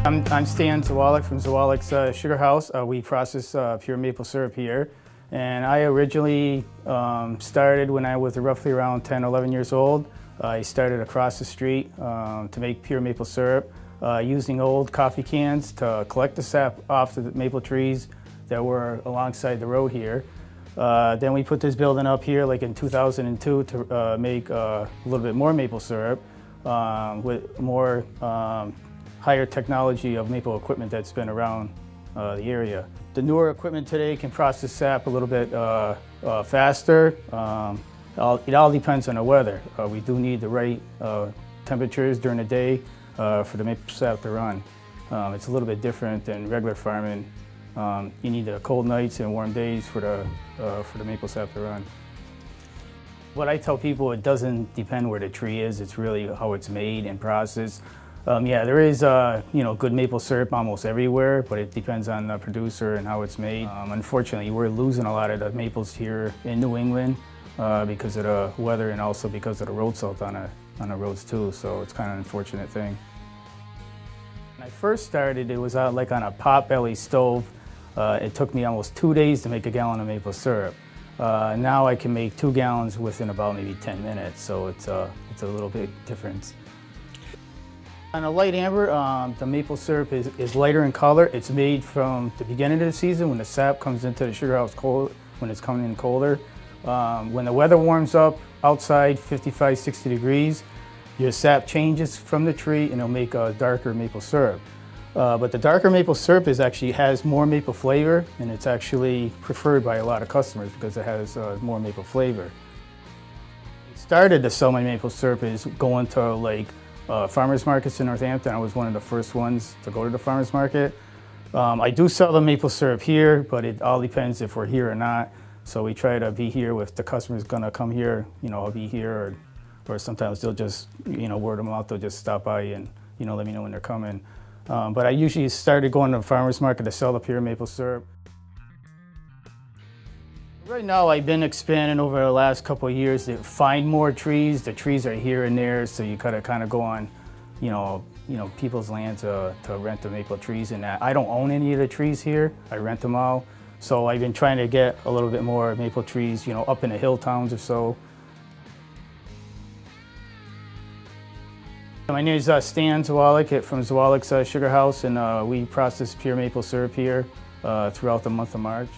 I'm Stan Zawalick from Zawalick's Sugar House. We process pure maple syrup here. And I originally started when I was roughly around 10, 11 years old. I started across the street to make pure maple syrup using old coffee cans to collect the sap off the maple trees that were alongside the road here. Then we put this building up here like in 2002 to make a little bit more maple syrup with more higher technology of maple equipment that's been around the area. The newer equipment today can process sap a little bit faster. It all depends on the weather. We do need the right temperatures during the day for the maple sap to run. It's a little bit different than regular farming. You need the cold nights and warm days for the maple sap to run. What I tell people, it doesn't depend where the tree is. It's really how it's made and processed. Yeah, there is good maple syrup almost everywhere, but it depends on the producer and how it's made. Unfortunately, we're losing a lot of the maples here in New England because of the weather and also because of the road salt on the roads too, so it's kind of an unfortunate thing. When I first started, it was like on a pot-belly stove. It took me almost 2 days to make a gallon of maple syrup. Now I can make 2 gallons within about maybe 10 minutes, so it's a little bit difference. On a light amber, the maple syrup is lighter in color. It's made from the beginning of the season when the sap comes into the sugar house cold, when it's coming in colder. When the weather warms up outside 55, 60 degrees, your sap changes from the tree and it'll make a darker maple syrup. But the darker maple syrup actually has more maple flavor, and it's actually preferred by a lot of customers because it has more maple flavor. I started to sell my maple syrup is going to like farmers markets in Northampton. I was one of the first ones to go to the farmers market. I do sell the maple syrup here, but it all depends if we're here or not. So we try to be here if the customer's gonna come here, I'll be here, or sometimes they'll just, word of mouth, they'll just stop by and, let me know when they're coming. But I usually started going to the farmers market to sell the pure maple syrup. Right now, I've been expanding over the last couple of years to find more trees. The trees are here and there, so you gotta kind of go on, people's land to rent the maple trees. And I don't own any of the trees here. I rent them all. So I've been trying to get a little bit more maple trees, up in the hill towns or so. My name is Stan Zawalick from Zawalick's Sugar House, and we process pure maple syrup here throughout the month of March.